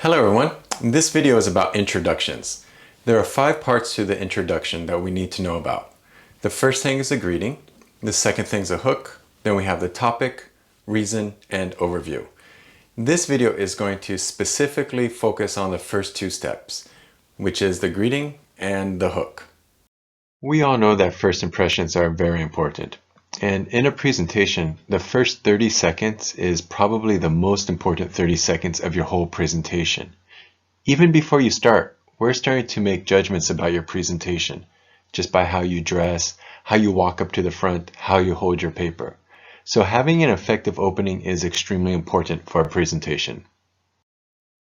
Hello everyone, this video is about introductions. There are 5 parts to the introduction that we need to know about. The first thing is a greeting, the second thing is a hook, then we have the topic, reason, and overview. This video is going to specifically focus on the first 2 steps, which is the greeting and the hook. We all know that first impressions are very important. And in a presentation, the first 30 seconds is probably the most important 30 seconds of your whole presentation. Even before you start, we're starting to make judgments about your presentation, just by how you dress, how you walk up to the front, how you hold your paper. So having an effective opening is extremely important for a presentation.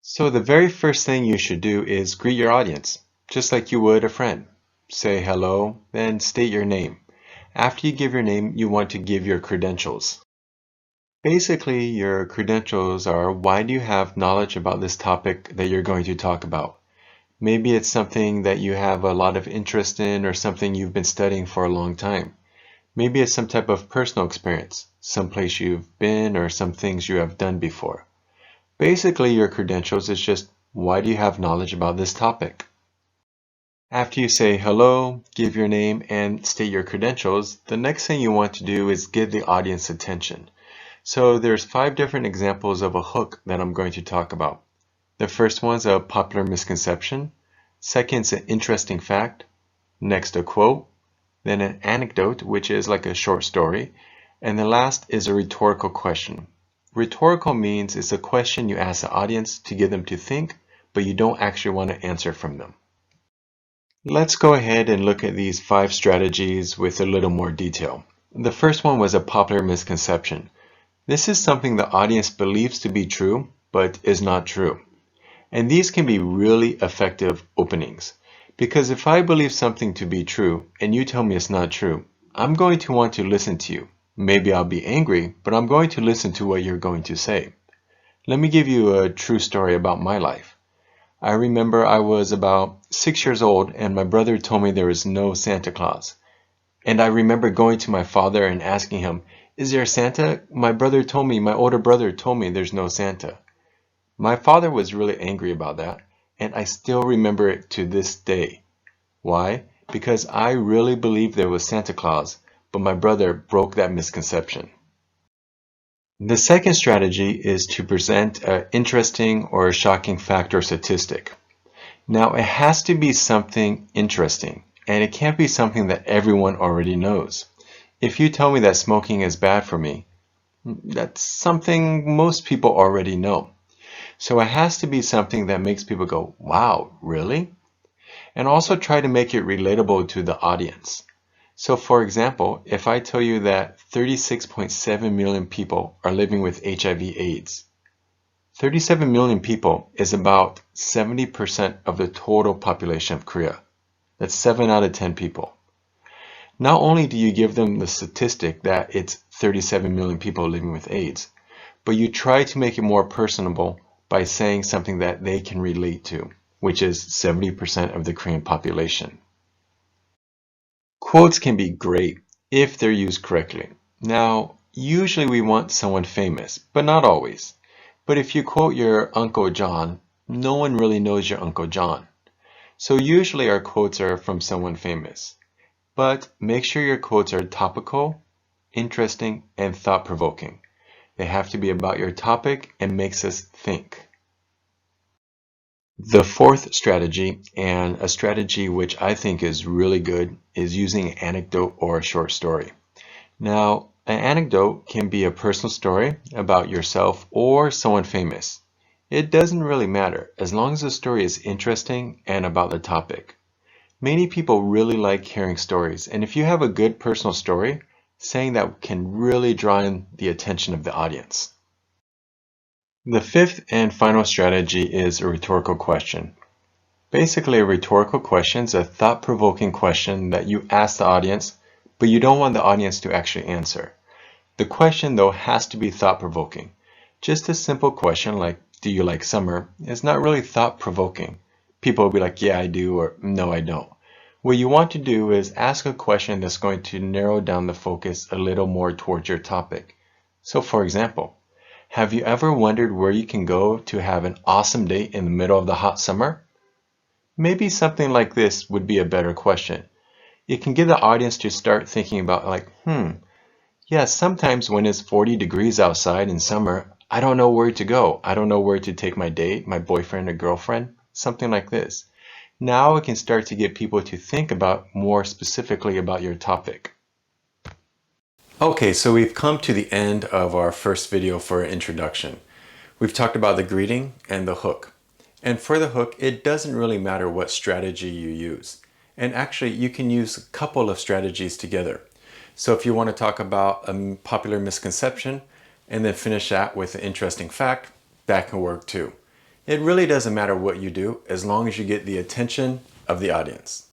So the very first thing you should do is greet your audience, just like you would a friend. Say hello, then state your name. After you give your name, you want to give your credentials. Basically, your credentials are why do you have knowledge about this topic that you're going to talk about. Maybe it's something that you have a lot of interest in or something you've been studying for a long time. Maybe it's some type of personal experience, some place you've been or some things you have done before. Basically, your credentials is just why do you have knowledge about this topic. After you say hello, give your name, and state your credentials, the next thing you want to do is give the audience attention. So there's 5 different examples of a hook that I'm going to talk about. The first one's a popular misconception. Second's an interesting fact. Next, a quote. Then an anecdote, which is like a short story. And the last is a rhetorical question. Rhetorical means it's a question you ask the audience to get them to think, but you don't actually want to answer from them. Let's go ahead and look at these 5 strategies with a little more detail. The first one was a popular misconception. This is something the audience believes to be true, but is not true. And these can be really effective openings. Because if I believe something to be true, and you tell me it's not true, I'm going to want to listen to you. Maybe I'll be angry, but I'm going to listen to what you're going to say. Let me give you a true story about my life. I remember I was about 6 years old and my brother told me there was no Santa Claus. And I remember going to my father and asking him, "Is there a Santa? My older brother told me there's no Santa." My father was really angry about that, and I still remember it to this day. Why? Because I really believed there was Santa Claus, but my brother broke that misconception. The second strategy is to present an interesting or a shocking fact or statistic. Now, it has to be something interesting, and it can't be something that everyone already knows. If you tell me that smoking is bad for me, that's something most people already know. So it has to be something that makes people go, "Wow, really?" And also try to make it relatable to the audience. So for example, if I tell you that 36.7 million people are living with HIV/AIDS, 37 million people is about 70% of the total population of Korea. That's 7 out of 10 people. Not only do you give them the statistic that it's 37 million people living with AIDS, but you try to make it more personable by saying something that they can relate to, which is 70% of the Korean population. Quotes can be great if they're used correctly. Now, usually we want someone famous, but not always. But if you quote your Uncle John, no one really knows your Uncle John. So usually our quotes are from someone famous. But make sure your quotes are topical, interesting, and thought-provoking. They have to be about your topic and makes us think. The fourth strategy, and a strategy which I think is really good, is using an anecdote or a short story. Now, an anecdote can be a personal story about yourself or someone famous. It doesn't really matter as long as the story is interesting and about the topic. Many people really like hearing stories, and if you have a good personal story, saying that can really draw in the attention of the audience. The fifth and final strategy is a rhetorical question. Basically, a rhetorical question is a thought-provoking question that you ask the audience, but you don't want the audience to actually answer. The question, though, has to be thought-provoking. Just a simple question like, "Do you like summer?" is not really thought-provoking. People will be like, "Yeah, I do," or "No, I don't." What you want to do is ask a question that's going to narrow down the focus a little more towards your topic. So, for example, Have you ever wondered where you can go to have an awesome date in the middle of the hot summer? Maybe something like this would be a better question. It can get the audience to start thinking about yeah, sometimes when it's 40 degrees outside in summer, I don't know where to go. I don't know where to take my date, my boyfriend or girlfriend, something like this. Now it can start to get people to think about more specifically about your topic. Okay, so we've come to the end of our first video for introduction. We've talked about the greeting and the hook. And for the hook, it doesn't really matter what strategy you use. And actually, you can use a couple of strategies together. So if you want to talk about a popular misconception and then finish that with an interesting fact, that can work too. It really doesn't matter what you do as long as you get the attention of the audience.